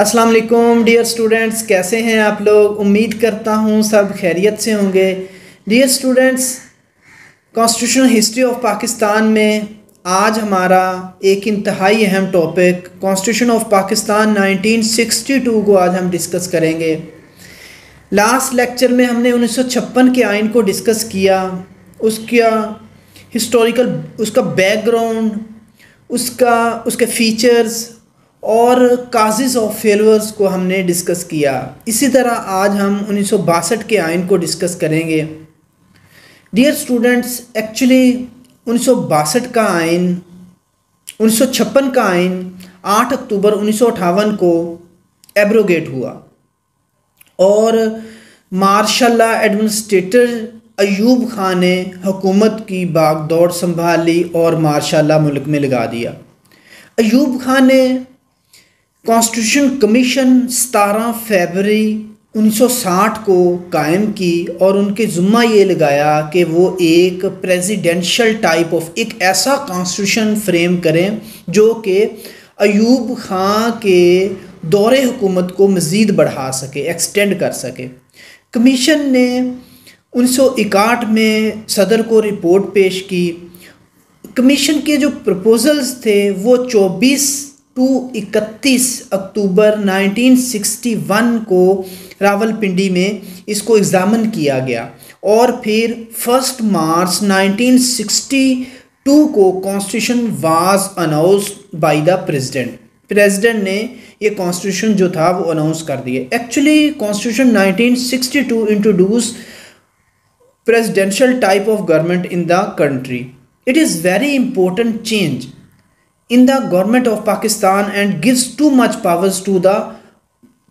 अस्सलाम वालेकुम dear students, कैसे हैं आप लोग। उम्मीद करता हूँ सब खैरियत से होंगे। Dear students, constitutional history of Pakistan में आज हमारा एक इंतहाई अहम टॉपिक कॉन्स्टिट्यूशन ऑफ पाकिस्तान 1962 को आज हम डिस्कस करेंगे। लास्ट लेक्चर में हमने 1956 के आइन को डिस्कस किया, उसका हिस्टोरिकल, उसका बैकग्राउंड, उसके फीचर्स और काजेज़ ऑफ फेलियर्स को हमने डिस्कस किया। इसी तरह आज हम 1962 के आइन को डिस्कस करेंगे। डियर स्टूडेंट्स, एक्चुअली 1962 का आइन, 1956 का आइन 8 अक्टूबर 1958 को एब्रोगेट हुआ और मार्शल एडमिनिस्ट्रेटर अयूब खान ने हुकूमत की बागडोर संभाली और मार्शल मुल्क में लगा दिया। अयूब खान ने कॉन्स्टिट्यूशन कमीशन 17 फरवरी 1960 को कायम की और उनके ज़ुम्मा ये लगाया कि वो एक प्रेसिडेंशियल टाइप ऑफ एक ऐसा कॉन्स्टिट्यूशन फ्रेम करें जो कि अयूब खान के दौरे हुकूमत को मज़ीद बढ़ा सके, एक्सटेंड कर सके। कमीशन ने 1961 में सदर को रिपोर्ट पेश की। कमीशन के जो प्रपोजल्स थे वो 24 टू 31 अक्टूबर 1961 को रावलपिंडी में इसको एग्ज़ामिन किया गया और फिर 1 मार्च 1962 को constitution was announced by the president ने ये कॉन्स्टिट्यूशन जो था वो अनाउंस कर दिया। Actually constitution 1962 introduce presidential type of government in the country. It is very important change in the government of Pakistan and gives too much powers to the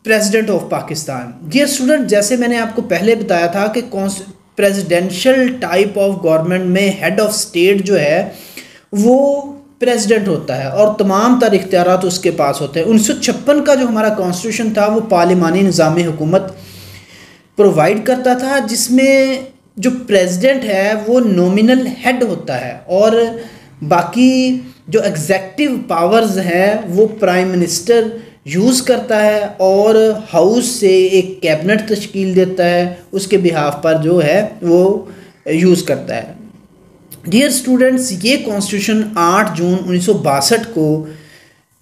president of Pakistan. Dear student, जैसे मैंने आपको पहले बताया था कि presidential type of government में head of state जो है वो प्रेसिडेंट होता है और तमाम तर इख्तियारात उसके पास होते हैं। 1956 का जो हमारा कॉन्स्टिट्यूशन था वो पार्लिमानी निज़ाम हुकूमत प्रोवाइड करता था, जिसमें जो प्रेसिडेंट है वो नॉमिनल हेड होता है और बाकी जो एग्जेक्टिव पावर्स हैं वो प्राइम मिनिस्टर यूज़ करता है और हाउस से एक कैबिनेट तश्कील देता है, उसके बिहाफ पर जो है वो यूज़ करता है। डियर स्टूडेंट्स, ये कॉन्स्टिट्यूशन 8 जून 1962 को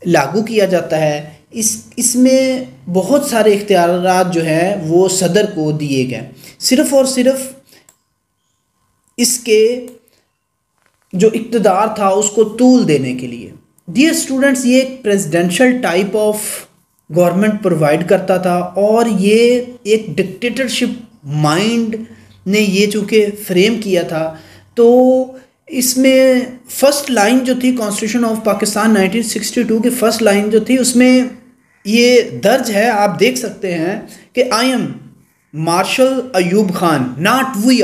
लागू किया जाता है। इसमें बहुत सारे इख्तियारात जो हैं वो सदर को दिए गए, सिर्फ़ और सिर्फ इसके जो इक़्तिदार था उसको तूल देने के लिए। डियर स्टूडेंट्स, ये एक presidential type of government provide करता था और ये एक डिक्टेटरशिप माइंड ने ये चूँकि फ्रेम किया था, तो इसमें फ़र्स्ट लाइन जो थी कॉन्स्टिट्यूशन ऑफ पाकिस्तान 1962 की फ़र्स्ट लाइन जो थी उसमें ये दर्ज है, आप देख सकते हैं कि I am marshal Ayub Khan, not we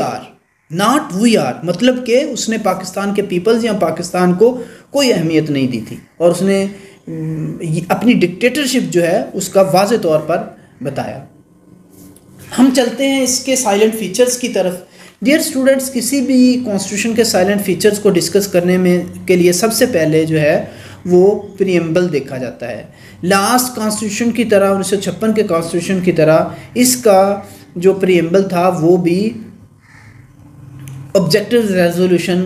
are, मतलब कि उसने पाकिस्तान के पीपल्स या पाकिस्तान को कोई अहमियत नहीं दी थी और उसने अपनी डिक्टेटरशिप जो है उसका वाज़े तौर पर बताया। हम चलते हैं इसके साइलेंट फीचर्स की तरफ। डियर स्टूडेंट्स, किसी भी कॉन्स्टिट्यूशन के साइलेंट फीचर्स को डिस्कस करने में के लिए सबसे पहले जो है वो प्रीएम्बल देखा जाता है। लास्ट कॉन्स्टिट्यूशन की तरह 1956 के कॉन्स्टिट्यूशन की तरह इसका जो प्रीएम्बल था वो भी ऑब्जेक्टिव रेजोल्यूशन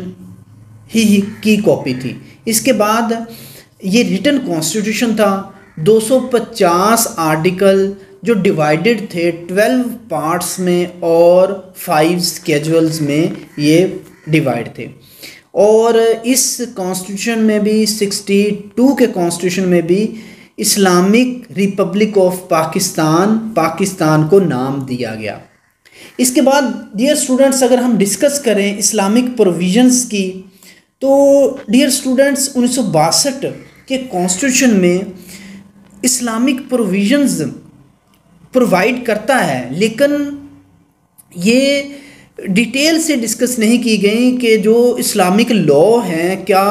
ही की कॉपी थी। इसके बाद ये रिटन कॉन्स्टिट्यूशन था, 250 आर्टिकल जो डिवाइडेड थे 12 पार्ट्स में और 5 स्केजुअल्स में ये डिवाइड थे। और इस कॉन्स्टिट्यूशन में भी 62 के कॉन्स्टिट्यूशन में भी इस्लामिक रिपब्लिक ऑफ पाकिस्तान को नाम दिया गया। इसके बाद डियर स्टूडेंट्स, अगर हम डिस्कस करें इस्लामिक प्रोविजंस की, तो डियर स्टूडेंट्स 1962 के कॉन्स्टिट्यूशन में इस्लामिक प्रोविजंस प्रोवाइड करता है, लेकिन ये डिटेल से डिस्कस नहीं की गई कि जो इस्लामिक लॉ हैं, क्या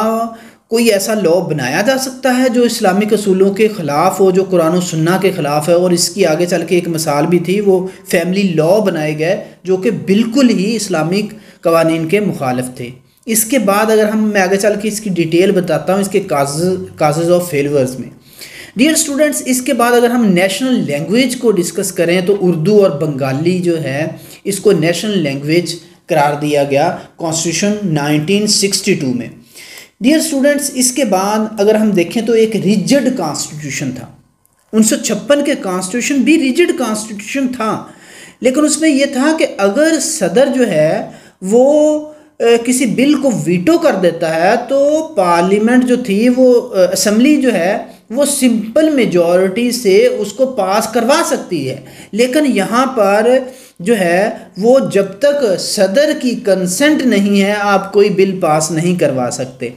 कोई ऐसा लॉ बनाया जा सकता है जो इस्लामिक असूलों के ख़िलाफ़ हो, जो कुरान और सुन्ना के ख़िलाफ़ है। और इसकी आगे चल के एक मिसाल भी थी, वो फैमिली लॉ बनाए गए जो कि बिल्कुल ही इस्लामिक कवानीन के मुखालिफ थे। इसके बाद अगर मैं आगे चल के इसकी डिटेल बताता हूँ इसके काजेज़ ऑफ फेलियर्स में। डियर स्टूडेंट्स, इसके बाद अगर हम नेशनल लैंग्वेज को डिस्कस करें तो उर्दू और बंगाली जो है इसको नेशनल लैंग्वेज करार दिया गया कॉन्स्टिट्यूशन 1962 में। डियर स्टूडेंट्स, इसके बाद अगर हम देखें तो एक रिजिड कॉन्स्टिट्यूशन था। 1956 के कॉन्स्टिट्यूशन भी रिजिड कॉन्स्टिट्यूशन था, लेकिन उसमें यह था कि अगर सदर जो है वो किसी बिल को वीटो कर देता है तो पार्लियामेंट जो थी वो असेंबली जो है वो सिंपल मेजॉरिटी से उसको पास करवा सकती है। लेकिन यहाँ पर जो है वो जब तक सदर की कंसेंट नहीं है आप कोई बिल पास नहीं करवा सकते।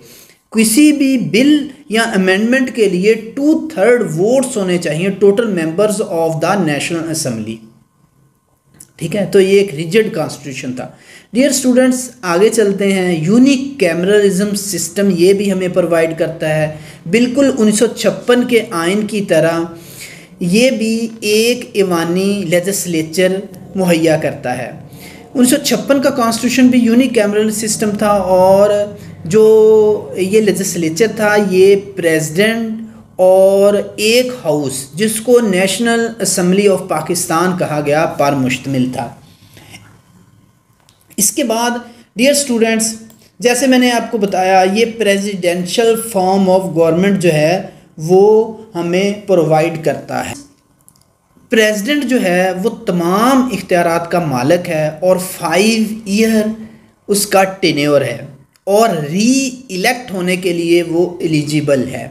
किसी भी बिल या अमेंडमेंट के लिए 2/3 वोट्स होने चाहिए total members of the national assembly. ठीक है, तो ये एक रिजिड कॉन्स्टिट्यूशन था। डियर स्टूडेंट्स, आगे चलते हैं। यूनिक कैमरलिज्म सिस्टम ये भी हमें प्रोवाइड करता है, बिल्कुल 1956 के आइन की तरह ये भी एक ईवानी लेजिस्लेचर मुहैया करता है। 1956 का कॉन्स्टिट्यूशन भी यूनिक कैमरल सिस्टम था और जो ये लेजिस्लेचर था ये प्रेसिडेंट और एक हाउस जिसको नेशनल असेंबली ऑफ पाकिस्तान कहा गया पर मुश्तमिल था। इसके बाद डियर स्टूडेंट्स, जैसे मैंने आपको बताया ये प्रेसिडेंशियल फॉर्म ऑफ गवर्नमेंट जो है वो हमें प्रोवाइड करता है। प्रेसिडेंट जो है वो तमाम इख्तियारात का मालिक है और 5 ईयर उसका टेन्योर है और री इलेक्ट होने के लिए वो एलिजिबल है।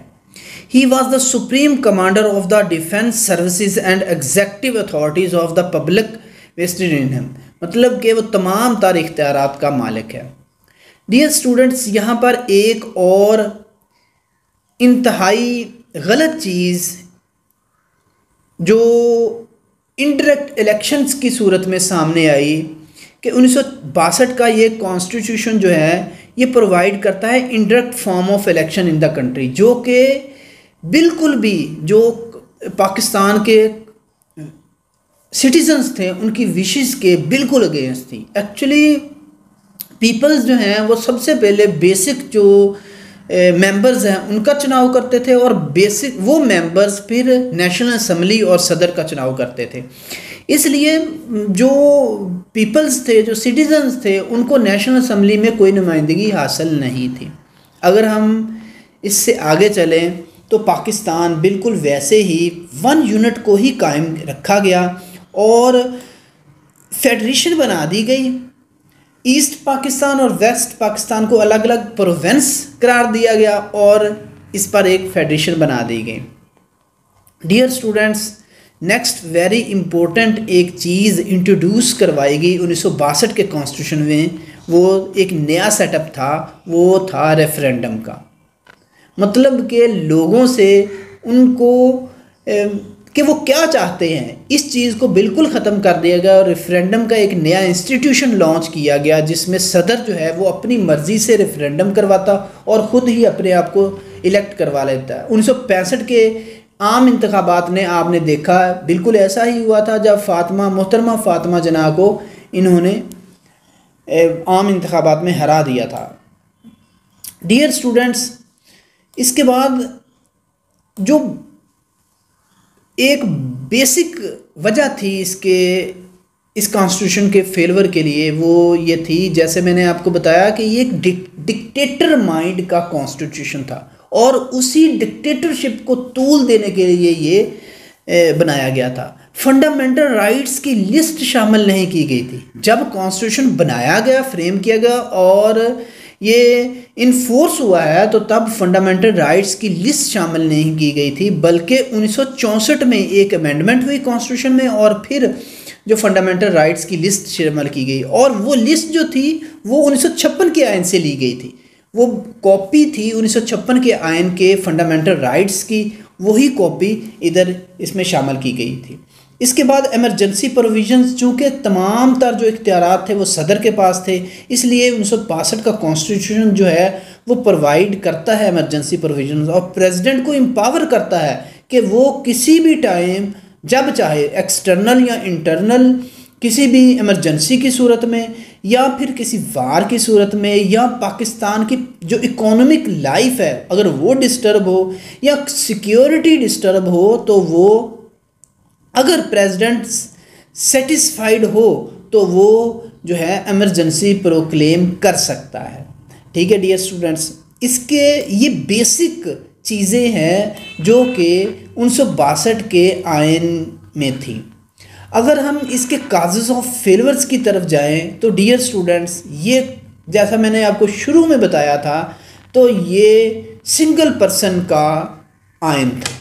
He was the supreme commander of the defense services and executive authorities of the public vested in him। मतलब कि वो तमाम तार इख्तियारात का मालिक है। डियर स्टूडेंट्स, यहाँ पर एक और इंतहाई गलत चीज़ जो इनडायरेक्ट इलेक्शंस की सूरत में सामने आई कि 1962 का ये कॉन्स्टिट्यूशन जो है ये प्रोवाइड करता है indirect form of election in the country, जो कि बिल्कुल भी जो पाकिस्तान के सिटीजन्स थे उनकी विशेस के बिल्कुल अगेंस्ट थी। एक्चुअली पीपल्स जो हैं वो सबसे पहले बेसिक जो मेंबर्स हैं उनका चुनाव करते थे और बेसिक वो मेंबर्स फिर नेशनल असेंबली और सदर का चुनाव करते थे। इसलिए जो पीपल्स थे, जो सिटीजन्स थे, उनको नेशनल असेंबली में कोई नुमाइंदगी हासिल नहीं थी। अगर हम इससे आगे चलें तो पाकिस्तान बिल्कुल वैसे ही 1 यूनिट को ही कायम रखा गया और फेडरेशन बना दी गई। ईस्ट पाकिस्तान और वेस्ट पाकिस्तान को अलग अलग प्रोविंस करार दिया गया और इस पर एक फेडरेशन बना दी गई। Dear students, next very important एक चीज़ इंट्रोड्यूस करवाई गई 1962 के कॉन्स्टिट्यूशन में, वो एक नया सेटअप था, वो था रेफरेंडम का। मतलब कि लोगों से उनको कि वो क्या चाहते हैं इस चीज़ को बिल्कुल ख़त्म कर दिया गया और रेफरेंडम का एक नया इंस्टीट्यूशन लॉन्च किया गया जिसमें सदर जो है वो अपनी मर्ज़ी से रेफरेंडम करवाता और ख़ुद ही अपने आप को इलेक्ट करवा लेता है। 1965 के आम इंतखाबात ने आपने देखा बिल्कुल ऐसा ही हुआ था जब मोहतरमा फ़ातिमा जना को इन्होंने आम इंतखाबात में हरा दिया था। डियर स्टूडेंट्स, इसके बाद जो एक बेसिक वजह थी इस कॉन्स्टिट्यूशन के फेलवर के लिए वो ये थी, जैसे मैंने आपको बताया कि ये एक डिक्टेटर माइंड का कॉन्स्टिट्यूशन था और उसी डिक्टेटरशिप को तूल देने के लिए ये बनाया गया था। फंडामेंटल राइट्स की लिस्ट शामिल नहीं की गई थी जब कॉन्स्टिट्यूशन बनाया गया, फ्रेम किया गया और ये इन्फोर्स हुआ है, तो तब फंडामेंटल राइट्स की लिस्ट शामिल नहीं की गई थी, बल्कि 1964 में एक अमेंडमेंट हुई कॉन्स्टिट्यूशन में और फिर जो फंडामेंटल राइट्स की लिस्ट शामिल की गई और वो लिस्ट जो थी वो 1956 के आइन से ली गई थी। वो कॉपी थी 1956 के आइन के फंडामेंटल राइट्स की, वही कॉपी इधर इसमें शामिल की गई थी। इसके बाद एमरजेंसी प्रोविजंस, चूँकि तमाम तर जो इख्तियारात थे वो सदर के पास थे, इसलिए 1962 का कॉन्स्टिट्यूशन जो है वो प्रोवाइड करता है एमरजेंसी प्रोविजंस और प्रेसिडेंट को एम्पावर करता है कि वो किसी भी टाइम जब चाहे एक्सटर्नल या इंटरनल किसी भी इमरजेंसी की सूरत में या फिर किसी वार की सूरत में या पाकिस्तान की जो इकोनॉमिक लाइफ है अगर वो डिस्टर्ब हो या सिक्योरिटी डिस्टर्ब हो तो वो अगर प्रेसिडेंट सेटिस्फाइड हो तो वो जो है इमरजेंसी प्रोक्लेम कर सकता है। ठीक है डियर स्टूडेंट्स, इसके ये बेसिक चीज़ें हैं जो कि 1962 के आयन में थी। अगर हम इसके काजेज़ ऑफ फेलियर्स की तरफ जाएं तो डियर स्टूडेंट्स, ये जैसा मैंने आपको शुरू में बताया था तो ये सिंगल पर्सन का आयन था।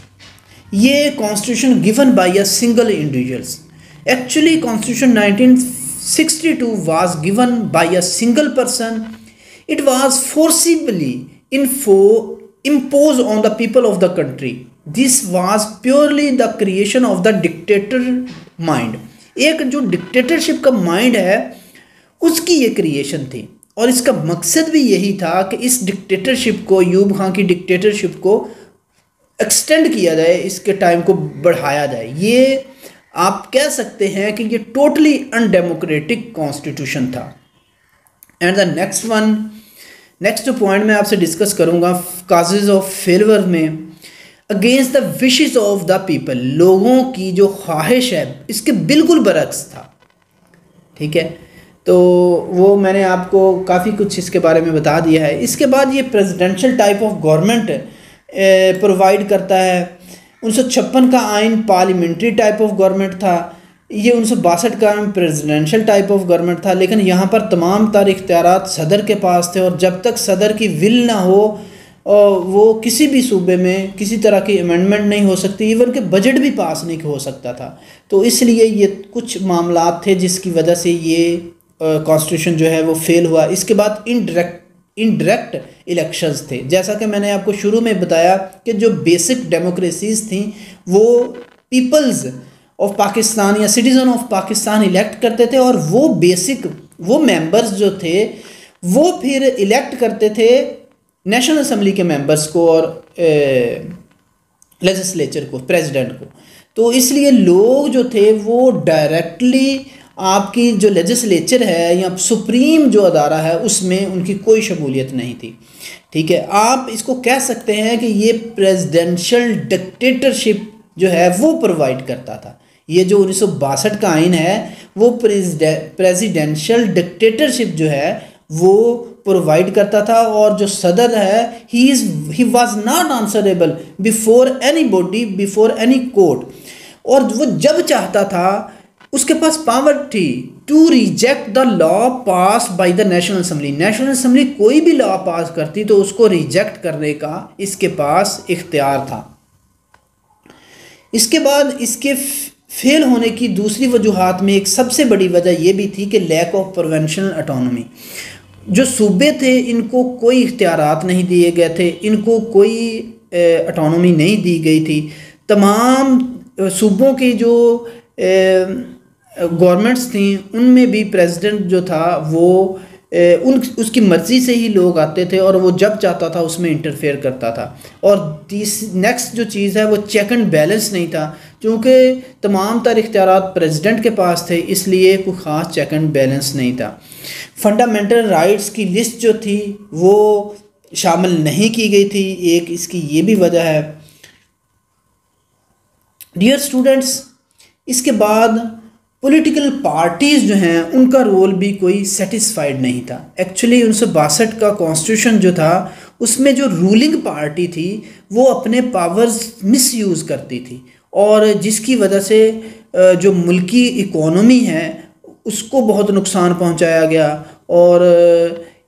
ये constitution given by a single individuals. Actually constitution 1962 was given by a single person. It was forcibly imposed on the people of the country. This was purely the creation of the dictator mind. एक जो dictatorship का mind है उसकी ये creation थी और इसका मकसद भी यही था कि इस डिक्टेटरशिप को, अयूब खान की डिक्टेटरशिप को एक्सटेंड किया जाए, इसके टाइम को बढ़ाया जाए। ये आप कह सकते हैं कि ये टोटली अनडेमोक्रेटिक कॉन्स्टिट्यूशन था। एंड द नेक्स्ट जो पॉइंट मैं आपसे डिस्कस करूंगा काजेज ऑफ फेलियर में, against the wishes of the people, लोगों की जो ख्वाहिश है इसके बिल्कुल बरक्स था। ठीक है, तो वो मैंने आपको काफ़ी कुछ इसके बारे में बता दिया है। इसके बाद ये presidential type of government provide करता है। 1956 का आइन पार्लियामेंट्री टाइप ऑफ गवर्नमेंट था। ये 1962 का प्रेसिडेंशियल टाइप ऑफ गवर्नमेंट था, लेकिन यहाँ पर तमाम तार इख्तियारात सदर के पास थे और जब तक सदर की विल ना हो वो किसी भी सूबे में किसी तरह की अमेंडमेंट नहीं हो सकती, इवन के बजट भी पास नहीं हो सकता था। तो इसलिए ये कुछ मामलात थे जिसकी वजह से ये कॉन्स्टिट्यूशन जो है वो फेल हुआ। इसके बाद इनडायरेक्ट इलेक्शंस थे। जैसा कि मैंने आपको शुरू में बताया कि जो बेसिक डेमोक्रेसीज थी वो पीपल्स ऑफ पाकिस्तान या सिटीज़न ऑफ पाकिस्तान इलेक्ट करते थे और वो मेंबर्स जो थे वो फिर इलेक्ट करते थे नेशनल असेंबली के मेंबर्स को और लेजिस्लेचर को, प्रेसिडेंट को। तो इसलिए लोग जो थे वो डायरेक्टली आपकी जो लेजिस्लेचर है या सुप्रीम जो अदारा है उसमें उनकी कोई शमूलियत नहीं थी। ठीक है, आप इसको कह सकते हैं कि ये प्रेसिडेंशियल डिक्टेटरशिप जो है वो प्रोवाइड करता था। ये जो 1962 का आइन है वो प्रेसिडेंशियल डिक्टेटरशिप जो है वो प्रोवाइड करता था और जो सदर है he was not answerable before any body, before any court. और वो जब चाहता था उसके पास पावर थी to reject the law pass by the national assembly. National assembly कोई भी लॉ पास करती तो उसको रिजेक्ट करने का इसके पास इख्तियार था। इसके बाद इसके फेल होने की दूसरी वजूहात में एक सबसे बड़ी वजह यह भी थी कि लैक ऑफ प्रोविंशियल ऑटोनॉमी। जो सूबे थे इनको कोई इख्तियारात नहीं दिए गए थे, इनको कोई ऑटोनॉमी नहीं दी गई थी। तमाम सूबों की जो गवर्नमेंट्स थी उनमें भी प्रेसिडेंट जो था वो उसकी मर्ज़ी से ही लोग आते थे और वो जब चाहता था उसमें इंटरफेयर करता था। और नेक्स्ट जो चीज़ है वो चेक एंड बैलेंस नहीं था, क्योंकि तमाम तर इख्तियारात प्रेसिडेंट के पास थे इसलिए कोई ख़ास चेक एंड बैलेंस नहीं था। फंडामेंटल राइट्स की लिस्ट जो थी वो शामिल नहीं की गई थी, एक इसकी ये भी वजह है। डियर स्टूडेंट्स, इसके बाद पॉलिटिकल पार्टीज़ जो हैं उनका रोल भी कोई सेटिस्फाइड नहीं था। एक्चुअली 1962 का कॉन्स्टिट्यूशन जो था उसमें जो रूलिंग पार्टी थी वो अपने पावर्स मिसयूज़ करती थी और जिसकी वजह से जो मुल्की इकोनॉमी है उसको बहुत नुकसान पहुंचाया गया। और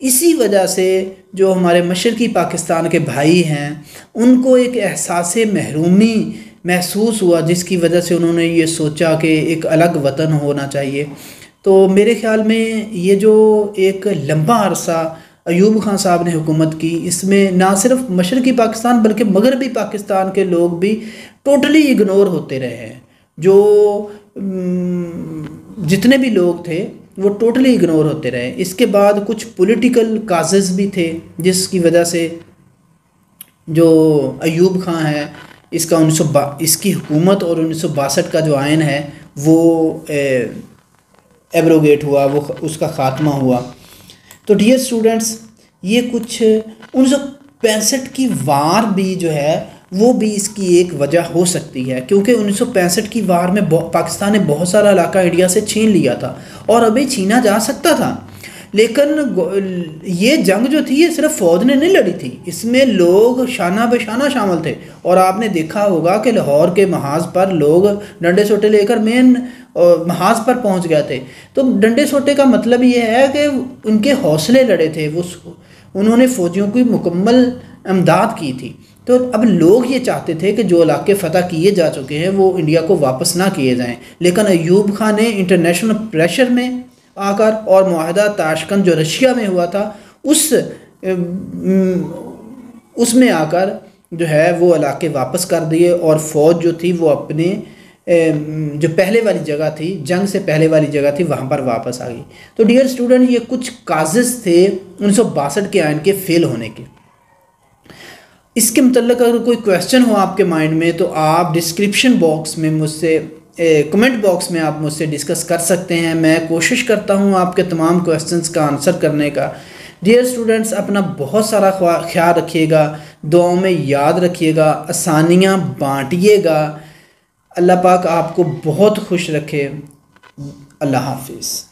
इसी वजह से जो हमारे मशरक़ी पाकिस्तान के भाई हैं उनको एक एहसास महरूमी महसूस हुआ, जिसकी वजह से उन्होंने ये सोचा कि एक अलग वतन होना चाहिए। तो मेरे ख़्याल में ये जो एक लंबा अरसा अयूब खान साहब ने हुकूमत की, इसमें ना सिर्फ मशरक़ी पाकिस्तान बल्कि मगरबी पाकिस्तान के लोग भी टोटली इग्नोर होते रहे हैं। जो जितने भी लोग थे वो टोटली इग्नोर होते रहे। इसके बाद कुछ पॉलिटिकल काजेज़ भी थे जिसकी वजह से जो अयूब खान है इसकी हुकूमत और 1962 का जो आयन है वो एब्रोगेट हुआ, वो उसका ख़ात्मा हुआ। तो डियर स्टूडेंट्स, ये कुछ 1965 की वार भी जो है वो भी इसकी एक वजह हो सकती है, क्योंकि 1965 की वार में पाकिस्तान ने बहुत सारा इलाका इंडिया से छीन लिया था और अभी छीना जा सकता था। लेकिन ये जंग जो थी ये सिर्फ फ़ौज ने नहीं लड़ी थी, इसमें लोग शाना बेशाना शामिल थे। और आपने देखा होगा कि लाहौर के महाज पर लोग डंडे सोटे लेकर मेन महाज पर पहुंच गए थे। तो डंडे सोटे का मतलब ये है कि उनके हौसले लड़े थे, वो उन्होंने फ़ौजियों की मुकम्मल इमदाद की थी। तो अब लोग ये चाहते थे कि जो इलाके फ़तह किए जा चुके हैं वो इंडिया को वापस ना किए जाएं, लेकिन अयूब खान ने इंटरनेशनल प्रेशर में आकर और मुआहदा ताशकंद जो रशिया में हुआ था उसमें आकर जो है वो इलाके वापस कर दिए और फ़ौज जो थी वो अपने जो पहले वाली जगह थी, जंग से पहले वाली जगह थी, वहाँ पर वापस आ गई। तो डियर स्टूडेंट, ये कुछ काजेज़ थे 1962 के आयन के फेल होने के। इसके मतलब अगर कोई क्वेश्चन हो आपके माइंड में तो आप डिस्क्रिप्शन बॉक्स में मुझसे कमेंट बॉक्स में आप मुझसे डिस्कस कर सकते हैं। मैं कोशिश करता हूँ आपके तमाम क्वेश्चंस का आंसर करने का। डियर स्टूडेंट्स, अपना बहुत सारा ख्याल रखिएगा, दुआओं में याद रखिएगा, आसानियाँ बांटिएगा। अल्लाह पाक आपको बहुत खुश रखे। अल्लाह हाफिज़।